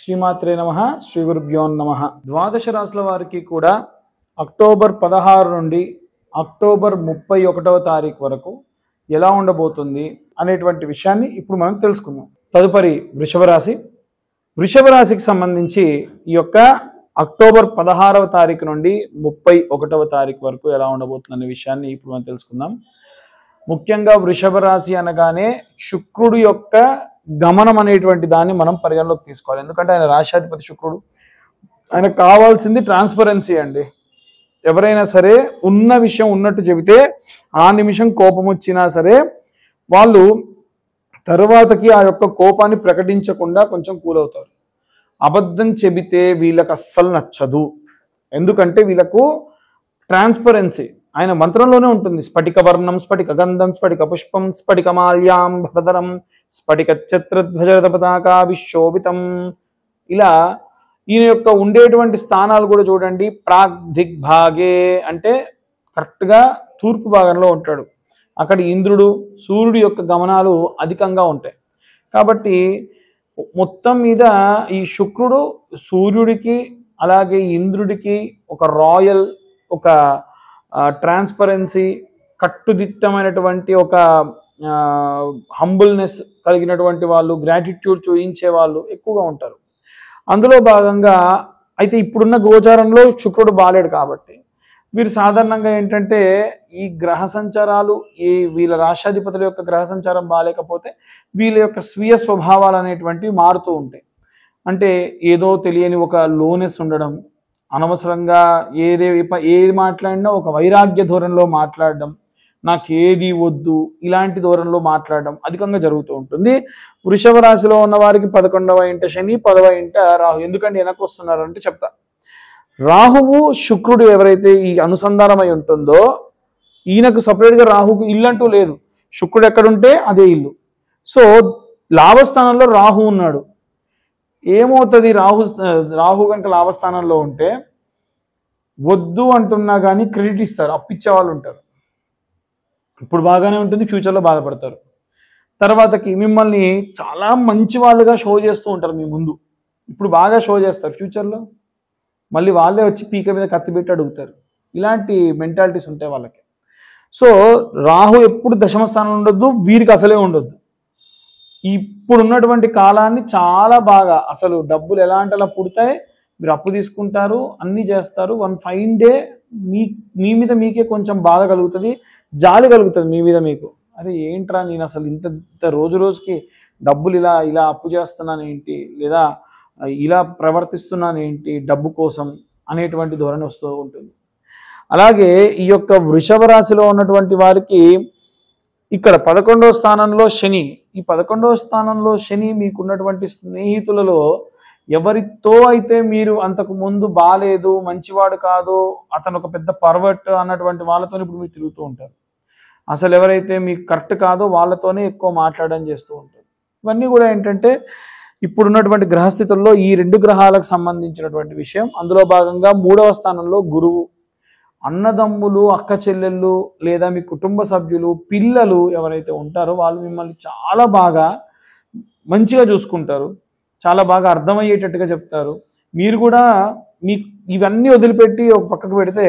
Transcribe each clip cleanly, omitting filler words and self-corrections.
శ్రీమాత్రే నమః శ్రీ గురుభ్యో నమః. ద్వాదశ రాశుల వారికి కూడా అక్టోబర్ 16 నుండి అక్టోబర్ 31వ తారీఖు వరకు ఎలా ఉండబోతుంది అనేటువంటి విషయాన్ని ఇప్పుడు మనం తెలుసుకుందాం. తదుపరి వృషభ రాశి. వృషభ రాశికి సంబంధించి ఈ యొక్క అక్టోబర్ 16వ తారీఖు నుండి 31వ తారీఖు వరకు ఎలా ఉండబోతుంది అనే విషయాన్ని ఇప్పుడు మనం తెలుసుకుందాం. ముఖ్యంగా వృషభ రాశి అనగానే శుక్రుడు యొక్క గమనం అనేటువంటి దాన్ని మనం పరిగణలోకి తీసుకోవాలి. ఎందుకంటే ఆయన రాశ్యాధిపతి శుక్రుడు, ఆయనకు కావాల్సింది ట్రాన్స్పరెన్సీ అండి. ఎవరైనా సరే ఉన్న విషయం ఉన్నట్టు చెబితే ఆ నిమిషం కోపం వచ్చినా సరే వాళ్ళు తరువాతకి ఆ యొక్క కోపాన్ని ప్రకటించకుండా కొంచెం కూల్ అవుతారు. అబద్ధం చెబితే వీళ్ళకి అస్సలు నచ్చదు. ఎందుకంటే వీళ్ళకు ట్రాన్స్పరెన్సీ ఆయన మంత్రంలోనే ఉంటుంది. స్ఫటిక వర్ణం, స్ఫటిక గంధం, స్ఫటిక పుష్పం, స్ఫటిక మాల్యాం భరధరం, స్ఫటిక ఛత్రధ్వజ పతాకా విశోభితం. ఇలా ఈయన యొక్క ఉండేటువంటి స్థానాలు కూడా చూడండి. ప్రాగ్ దిగ్భాగే అంటే కరెక్ట్గా తూర్పు భాగంలో ఉంటాడు. అక్కడ ఇంద్రుడు, సూర్యుడు యొక్క గమనాలు అధికంగా ఉంటాయి. కాబట్టి మొత్తం మీద ఈ శుక్రుడు సూర్యుడికి అలాగే ఇంద్రుడికి ఒక రాయల్, ఒక ట్రాన్స్పరెన్సీ, కట్టుదిట్టమైనటువంటి ఒక హంబుల్నెస్ కలిగినటువంటి వాళ్ళు, గ్రాటిట్యూడ్ చూపించే వాళ్ళు ఎక్కువగా ఉంటారు. అందులో భాగంగా అయితే ఇప్పుడున్న గోచారంలో శుక్రుడు బాలేడు కాబట్టి వీరు సాధారణంగా ఏంటంటే ఈ గ్రహ సంచారాలు, ఈ వీళ్ళ రాష్ట్రాధిపతుల యొక్క గ్రహ సంచారం బాగాలేకపోతే వీళ్ళ యొక్క స్వీయ స్వభావాలు అనేటువంటివి మారుతూ ఉంటాయి. అంటే ఏదో తెలియని ఒక లోనెస్ ఉండడం, అనవసరంగా ఏది మాట్లాడినా ఒక వైరాగ్య ధోరణిలో మాట్లాడడం, నాకు ఏది వద్దు ఇలాంటి ధోరణిలో మాట్లాడడం అధికంగా జరుగుతూ ఉంటుంది. వృషభ రాశిలో ఉన్న వారికి 11వ ఇంట శని, 10వ ఇంట రాహు. ఎందుకంటే వెనక్కి వస్తున్నారంటే చెప్తా. రాహువు శుక్రుడు ఎవరైతే ఈ అనుసంధానమై ఉంటుందో ఈయనకు సపరేట్గా రాహుకు ఇల్లు అంటూ లేదు. శుక్రుడు ఎక్కడుంటే అదే ఇల్లు. సో లాభస్థానంలో రాహు ఉన్నాడు. ఏమవుతుంది, రాహు కనుక లాభస్థానంలో ఉంటే వద్దు అంటున్నా కానీ క్రెడిట్ ఇస్తారు, అప్పిచ్చే వాళ్ళు ఉంటారు. ఇప్పుడు బాగానే ఉంటుంది, ఫ్యూచర్లో బాధపడతారు. తర్వాతకి మిమ్మల్ని చాలా మంచి వాళ్ళుగా షో చేస్తూ ఉంటారు మీ ముందు. ఇప్పుడు బాగా షో చేస్తారు, ఫ్యూచర్లో మళ్ళీ వాళ్ళే వచ్చి పీక మీద కత్తి పెట్టి అడుగుతారు. ఇలాంటి మెంటాలిటీస్ ఉంటాయి వాళ్ళకి. సో రాహు ఎప్పుడు దశమ స్థానంలో ఉండొద్దు, వీరికి అసలే ఉండొద్దు. ఇప్పుడున్నటువంటి కాలాన్ని చాలా బాగా, అసలు డబ్బులు ఎలాంటిలా పుడతాయి, మీరు అప్పు తీసుకుంటారు, అన్నీ చేస్తారు. వన్ ఫైన్ డే మీ మీద మీకే కొంచెం బాధ కలుగుతుంది, జాలి కలుగుతుంది మీ మీద మీకు. అరే ఏంట్రా నేను అసలు ఇంత రోజు రోజుకి డబ్బులు ఇలా అప్పు చేస్తున్నాను ఏంటి, లేదా ఇలా ప్రవర్తిస్తున్నాను ఏంటి డబ్బు కోసం అనేటువంటి ధోరణి వస్తూ ఉంటుంది. అలాగే ఈ యొక్క వృషభ రాశిలో ఉన్నటువంటి వారికి ఇక్కడ 11వ స్థానంలో శని. ఈ 11వ స్థానంలో శని మీకున్నటువంటి స్నేహితులలో ఎవరితో అయితే మీరు అంతకు ముందు బాలేదు, మంచివాడు కాదు, అతను ఒక పెద్ద పర్వర్ట్ అన్నటువంటి వాళ్ళతో ఇప్పుడు మీరు తిరుగుతూ ఉంటారు. అసలు ఎవరైతే మీకు కరెక్ట్ కాదో వాళ్ళతోనే ఎక్కువ మాట్లాడడం చేస్తూ ఉంటారు. ఇవన్నీ కూడా ఏంటంటే ఇప్పుడున్నటువంటి గ్రహస్థితుల్లో ఈ 2 గ్రహాలకు సంబంధించినటువంటి విషయం. అందులో భాగంగా 3వ స్థానంలో గురువు. అన్నదమ్ములు, అక్క చెల్లెళ్ళు, లేదా మీ కుటుంబ సభ్యులు, పిల్లలు ఎవరైతే ఉంటారో వాళ్ళు మిమ్మల్ని చాలా బాగా మంచిగా చూసుకుంటారు, చాలా బాగా అర్థమయ్యేటట్టుగా చెప్తారు. మీరు కూడా మీకు ఇవన్నీ వదిలిపెట్టి ఒక పక్కకు పెడితే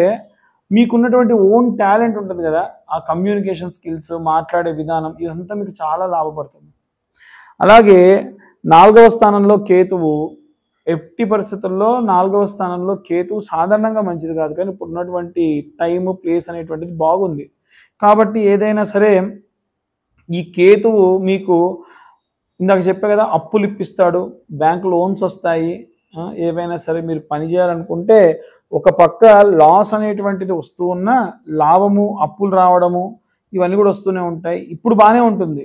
మీకున్నటువంటి ఓన్ టాలెంట్ ఉంటుంది కదా, ఆ కమ్యూనికేషన్ స్కిల్స్, మాట్లాడే విధానం, ఇదంతా మీకు చాలా లాభపడుతుంది. అలాగే 4వ స్థానంలో కేతువు. ఎట్టి పరిస్థితుల్లో 4వ స్థానంలో కేతువు సాధారణంగా మంచిది కాదు, కానీ ఇప్పుడు ఉన్నటువంటి టైము, ప్లేస్ అనేటువంటిది బాగుంది. కాబట్టి ఏదైనా సరే ఈ కేతువు మీకు ఇందాక చెప్పే కదా, అప్పులు ఇప్పిస్తాడు, బ్యాంక్ లోన్స్ వస్తాయి. ఏవైనా సరే మీరు పని చేయాలనుకుంటే ఒక పక్క లాస్ అనేటువంటిది వస్తూ ఉన్నా లాభము, అప్పులు రావడము ఇవన్నీ కూడా వస్తూనే ఉంటాయి. ఇప్పుడు బాగానే ఉంటుంది.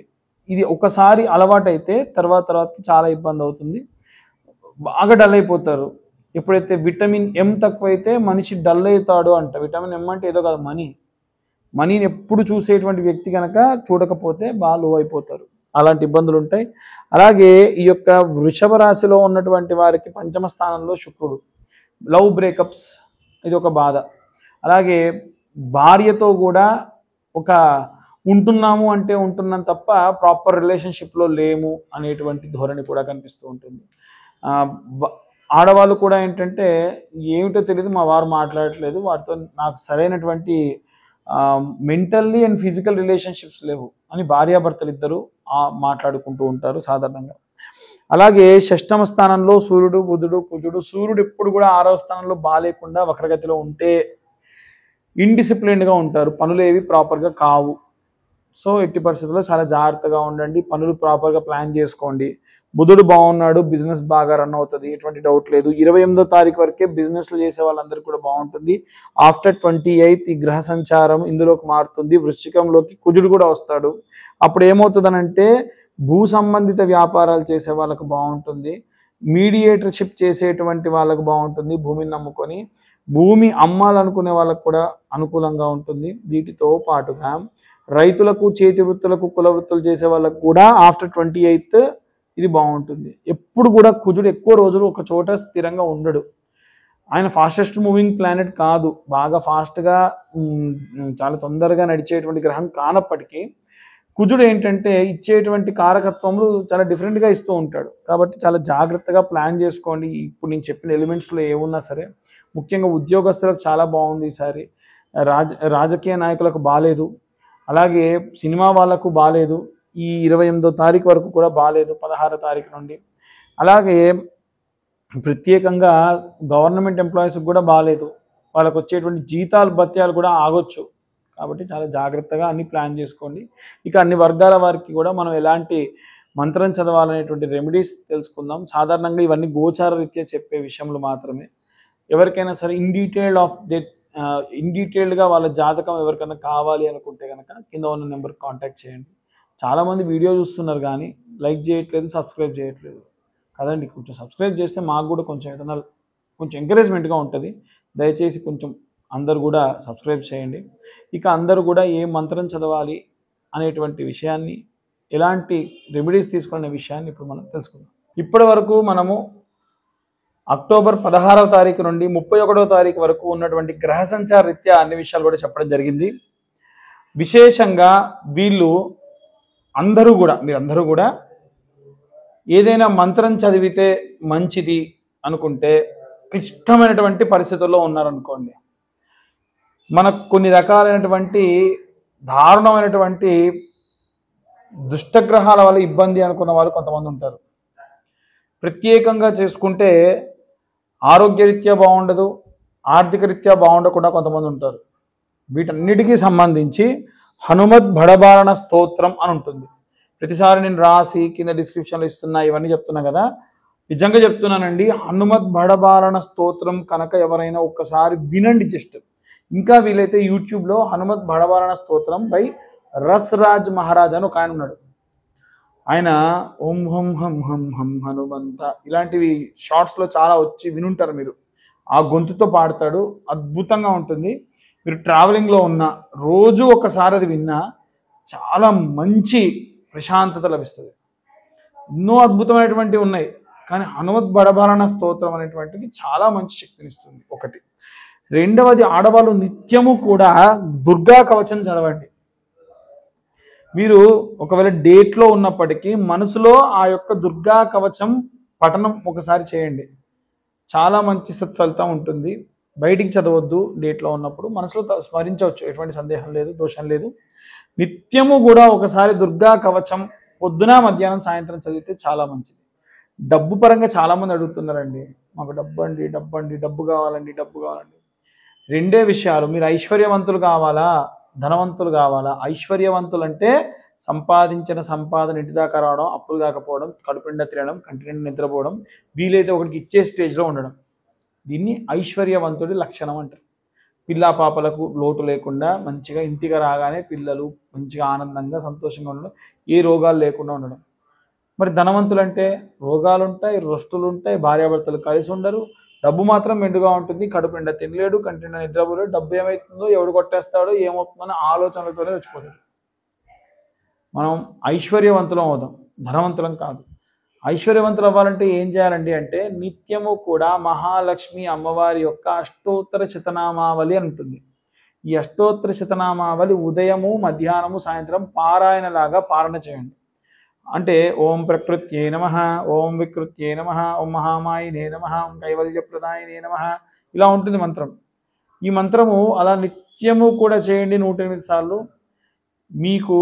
ఇది ఒకసారి అలవాటైతే తర్వాత చాలా ఇబ్బంది అవుతుంది, బాగా డల్ అయిపోతారు. ఎప్పుడైతే విటమిన్ ఎం తక్కువైతే మనిషి డల్ అవుతాడు అంట. విటమిన్ ఎం అంటే ఏదో కాదు, మనీని ఎప్పుడు చూసేటువంటి వ్యక్తి కనుక చూడకపోతే బాగా లో అయిపోతారు. అలాంటి ఇబ్బందులు ఉంటాయి. అలాగే ఈ యొక్క వృషభ రాశిలో ఉన్నటువంటి వారికి 5వ స్థానంలో శుక్రుడు. లవ్ బ్రేకప్స్, ఇది ఒక బాధ. అలాగే భార్యతో కూడా ఒక ఉంటున్నాము అంటే ఉంటున్నాం తప్ప ప్రాపర్ రిలేషన్షిప్లో లేము అనేటువంటి ధోరణి కూడా కనిపిస్తూ ఉంటుంది. ఆడవాళ్ళు కూడా ఏంటంటే ఏమిటో తెలియదు, మా వారు మాట్లాడట్లేదు, వాటితో నాకు సరైనటువంటి మెంటల్లీ అండ్ ఫిజికల్ రిలేషన్షిప్స్ లేవు అని భార్యాభర్తలు ఇద్దరు మాట్లాడుకుంటూ ఉంటారు సాధారణంగా. అలాగే షష్టమ స్థానంలో సూర్యుడు, బుధుడు, కుజుడు. సూర్యుడు ఎప్పుడు కూడా 6వ స్థానంలో బాలేకుండా వక్రగతిలో ఉంటే ఇండిసిప్లిన్డ్గా ఉంటారు, పనులు ఏవి ప్రాపర్గా కావు. సో ఎట్టి పరిస్థితుల్లో చాలా జాగ్రత్తగా ఉండండి, పనులు ప్రాపర్గా ప్లాన్ చేసుకోండి. బుధుడు బాగున్నాడు, బిజినెస్ బాగా రన్ అవుతుంది, ఎటువంటి డౌట్ లేదు. 28వ తారీఖు వరకే బిజినెస్లు చేసే వాళ్ళందరికీ కూడా బాగుంటుంది. ఆఫ్టర్ 28 ఈ గ్రహ సంచారం ఇందులోకి మారుతుంది, వృశ్చికంలోకి కుజుడు కూడా వస్తాడు. అప్పుడు ఏమవుతుందనంటే భూ సంబంధిత వ్యాపారాలు చేసే వాళ్ళకు బాగుంటుంది, మీడియేటర్షిప్ చేసేటువంటి వాళ్ళకు బాగుంటుంది, భూమిని నమ్ముకొని భూమి అమ్మాలనుకునే వాళ్ళకు కూడా అనుకూలంగా ఉంటుంది. వీటితో పాటుగా రైతులకు, చేతి వృత్తులకు, కుల వృత్తులు చేసే వాళ్ళకు కూడా ఆఫ్టర్ 28 ఇది బాగుంటుంది. ఎప్పుడు కూడా కుజుడు ఎక్కువ రోజులు ఒక చోట స్థిరంగా ఉండడు. ఆయన ఫాస్టెస్ట్ మూవింగ్ ప్లానెట్ కాదు, బాగా ఫాస్ట్గా చాలా తొందరగా నడిచేటువంటి గ్రహం కానప్పటికీ కుజుడు ఏంటంటే ఇచ్చేటువంటి కారకత్వములు చాలా డిఫరెంట్గా ఇస్తూ ఉంటాడు. కాబట్టి చాలా జాగ్రత్తగా ప్లాన్ చేసుకోండి. ఇప్పుడు నేను చెప్పిన ఎలిమెంట్స్లో ఏమున్నా సరే, ముఖ్యంగా ఉద్యోగస్తులకు చాలా బాగుంది ఈసారి, రాజకీయ నాయకులకు బాగాలేదు, అలాగే సినిమా వాళ్ళకు బాగాలేదు, ఈ 28వ తారీఖు వరకు కూడా బాగాలేదు, 16వ తారీఖు నుండి. అలాగే ప్రత్యేకంగా గవర్నమెంట్ ఎంప్లాయీస్కి కూడా బాగాలేదు, వాళ్ళకు వచ్చేటువంటి జీతాలు భత్యాలు కూడా ఆగొచ్చు. కాబట్టి చాలా జాగ్రత్తగా అన్ని ప్లాన్ చేసుకోండి. ఇక అన్ని వర్గాల వారికి కూడా మనం ఎలాంటి మంత్రం చదవాలనేటువంటి రెమెడీస్ తెలుసుకుందాం. సాధారణంగా ఇవన్నీ గోచార రీత్యా చెప్పే విషయంలో మాత్రమే. ఎవరికైనా సరే ఇన్ డీటెయిల్డ్గా వాళ్ళ జాతకం ఎవరికైనా కావాలి అనుకుంటే కనుక కింద ఉన్న నెంబర్కి కాంటాక్ట్ చేయండి. చాలామంది వీడియో చూస్తున్నారు కానీ లైక్ చేయట్లేదు, సబ్స్క్రైబ్ చేయట్లేదు కదండి. కొంచెం సబ్స్క్రైబ్ చేస్తే మాకు కూడా కొంచెం ఏదైనా కొంచెం ఎంకరేజ్మెంట్గా ఉంటుంది. దయచేసి కొంచెం అందరు కూడా సబ్స్క్రైబ్ చేయండి. ఇక అందరూ కూడా ఏ మంత్రం చదవాలి అనేటువంటి విషయాన్ని, ఎలాంటి రెమెడీస్ తీసుకునే విషయాన్ని ఇప్పుడు మనం తెలుసుకుందాం. ఇప్పటి వరకు మనము అక్టోబర్ 16వ తారీఖు నుండి 31వ తారీఖు వరకు ఉన్నటువంటి గ్రహ సంచార రీత్యా అన్ని విషయాలు కూడా చెప్పడం జరిగింది. విశేషంగా మీరందరూ కూడా ఏదైనా మంత్రం చదివితే మంచిది అనుకుంటే క్లిష్టమైనటువంటి పరిస్థితుల్లో ఉన్నారనుకోండి, మనకు కొన్ని రకాలైనటువంటి దారుణమైనటువంటి దుష్టగ్రహాల వల్ల ఇబ్బంది అనుకున్న వాళ్ళు కొంతమంది ఉంటారు. ప్రత్యేకంగా చేసుకుంటే ఆరోగ్యరీత్యా బాగుండదు, ఆర్థిక రీత్యా బాగుండకుండా కొంతమంది ఉంటారు. వీటన్నిటికీ సంబంధించి హనుమద్ భడబారణ స్తోత్రం అని ఉంటుంది. ప్రతిసారి నేను రాసి కింద డిస్క్రిప్షన్లో ఇస్తున్నా, ఇవన్నీ చెప్తున్నా కదా, నిజంగా చెప్తున్నానండి. హనుమద్ భడబారణ స్తోత్రం కనుక ఎవరైనా ఒక్కసారి వినండి, జస్ట్ ఇంకా వీలైతే యూట్యూబ్లో హనుమద్ భడబారణ స్తోత్రం బై రస్రాజ్ మహారాజ్ అని ఒక ఆయన ఉన్నాడు. ఆయన ఓం హం హం హం హం హనుమంత ఇలాంటివి షార్ట్స్లో చాలా వచ్చి వినుంటారు మీరు. ఆ గొంతుతో పాడతాడు, అద్భుతంగా ఉంటుంది. మీరు ట్రావెలింగ్లో ఉన్న రోజు ఒకసారి అది విన్నా చాలా మంచి ప్రశాంతత లభిస్తుంది. ఎన్నో అద్భుతమైనటువంటివి ఉన్నాయి, కానీ హనుమద్ భడబారణ స్తోత్రం అనేటువంటిది చాలా మంచి శక్తినిస్తుంది. ఒకటి. రెండవది, ఆడవాళ్ళు నిత్యము కూడా దుర్గా కవచం చదవండి. మీరు ఒకవేళ డేట్లో ఉన్నప్పటికీ మనసులో ఆ యొక్క దుర్గా కవచం పఠనం ఒకసారి చేయండి, చాలా మంచి సత్ఫలితం ఉంటుంది. బయటికి చదవద్దు, డేట్లో ఉన్నప్పుడు మనసులో స్మరించవచ్చు, ఎటువంటి సందేహం లేదు, దోషం లేదు. నిత్యము కూడా ఒకసారి దుర్గా కవచం పొద్దున, మధ్యాహ్నం, సాయంత్రం చదివితే చాలా మంచిది. డబ్బు పరంగా చాలామంది అడుగుతున్నారండి, మాకు డబ్బు కావాలండి. రెండే విషయాలు, మీరు ఐశ్వర్యవంతులు కావాలా, ధనవంతులు కావాలా? ఐశ్వర్యవంతులు అంటే సంపాదించిన సంపాదన ఇంటి దాకా రావడం, అప్పులు కాకపోవడం, కడుపునిండా తినడం, కంటినిండా నిద్రపోవడం, వీలైతే ఒకటికి ఇచ్చే స్టేజ్లో ఉండడం, దీన్ని ఐశ్వర్యవంతుడి లక్షణం అంటారు. పిల్లా పాపలకు లోటు లేకుండా మంచిగా ఇంటికి రాగానే పిల్లలు మంచిగా ఆనందంగా సంతోషంగా ఉండడం, ఏ రోగాలు లేకుండా ఉండడం. మరి ధనవంతులు అంటే రోగాలు ఉంటాయి, రొస్తులు ఉంటాయి, భార్యాభర్తలు కలిసి ఉండరు, డబ్బు మాత్రం మెండుగా ఉంటుంది, కడుపు నిండా తినలేడు, కంటి నిండా నిద్రపోలేడు, డబ్బు ఏమవుతుందో, ఎవడు కొట్టేస్తాడో, ఏమవుతుందో ఆలోచనలతోనే వచ్చిపోతాడు. మనం ఐశ్వర్యవంతులం అవుదాం, ధనవంతులం కాదు. ఐశ్వర్యవంతులు అవ్వాలంటే ఏం చేయాలండి అంటే నిత్యము కూడా మహాలక్ష్మి అమ్మవారి యొక్క అష్టోత్తర శతనామావళి అని ఉంటుంది. ఈ అష్టోత్తర శతనామావళి ఉదయము, మధ్యాహ్నము, సాయంత్రం పారాయణలాగా పారణ చేయండి. అంటే ఓం ప్రకృత్యై నమః, ఓం వికృత్యై నమః, ఓం మహామాయినే నమః, ఓం కైవల్యప్రదాయినే నమః, ఇలా ఉంటుంది మంత్రం. ఈ మంత్రము అలా నిత్యము కూడా చేయండి 108 సార్లు. మీకు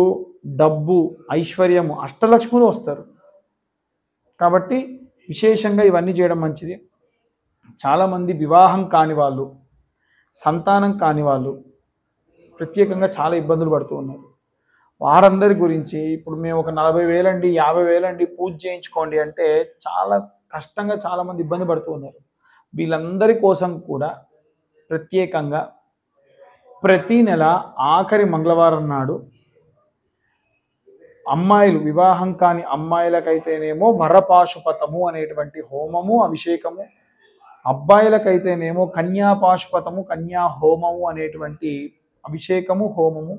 డబ్బు, ఐశ్వర్యము, అష్టలక్ష్ములు వస్తారు. కాబట్టి విశేషంగా ఇవన్నీ చేయడం మంచిది. చాలామంది వివాహం కాని వాళ్ళు, సంతానం కాని వాళ్ళు ప్రత్యేకంగా చాలా ఇబ్బందులు పడుతూ ఉన్నారు. వారందరి గురించి ఇప్పుడు మేము ఒక 40,000 అండి, 50,000 అండి పూజ చేయించుకోండి అంటే చాలా కష్టంగా చాలామంది ఇబ్బంది పడుతూ ఉన్నారు. వీళ్ళందరి కోసం కూడా ప్రత్యేకంగా ప్రతి నెల ఆఖరి మంగళవారం నాడు అమ్మాయిలు, వివాహం కాని అమ్మాయిలకైతేనేమో వరపాశుపతము అనేటువంటి హోమము, అభిషేకము, అబ్బాయిలకైతేనేమో కన్యాపాశుపతము, కన్యా హోమము అనేటువంటి అభిషేకము, హోమము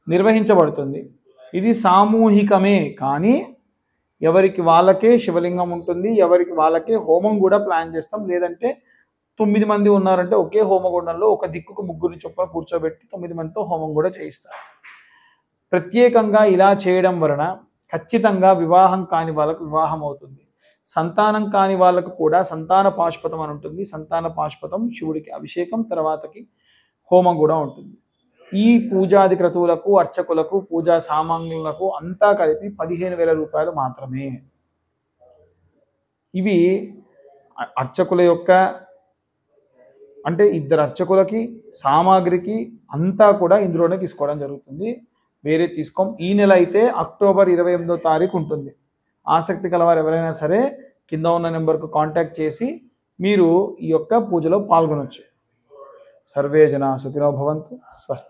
నిర్వహించబడుతుంది. ఇది సామూహికమే, కానీ ఎవరికి వాళ్ళకే శివలింగం ఉంటుంది, ఎవరికి వాళ్ళకే హోమం కూడా ప్లాన్ చేస్తాం. లేదంటే 9 మంది ఉన్నారంటే ఒకే హోమగుండంలో ఒక దిక్కుకు 3 చొప్పున కూర్చోబెట్టి 9 మందితో హోమం కూడా చేయిస్తారు. ప్రత్యేకంగా ఇలా చేయడం వలన ఖచ్చితంగా వివాహం కాని వాళ్ళకు వివాహం అవుతుంది. సంతానం కాని వాళ్ళకు కూడా సంతాన పాశుపతం అని ఉంటుంది. సంతాన పాశుపతం శివుడికి అభిషేకం, తర్వాతకి హోమం కూడా ఉంటుంది. ఈ పూజాది క్రతువులకు, అర్చకులకు, పూజా సామాన్యులకు అంతా కలిపి 15,000 రూపాయలు మాత్రమే. ఇవి అర్చకుల యొక్క, అంటే 2 అర్చకులకి, సామాగ్రికి అంతా కూడా ఇందులోనే తీసుకోవడం జరుగుతుంది. వేరే తీసుకోం. ఈ నెల అయితే అక్టోబర్ 28వ తారీఖు ఉంటుంది. ఆసక్తి కలవారు ఎవరైనా సరే కింద ఉన్న నెంబర్కు కాంటాక్ట్ చేసి మీరు ఈ యొక్క పూజలో పాల్గొనవచ్చు. సర్వే జనా సుఖినో భవంతు. స్వస్తి.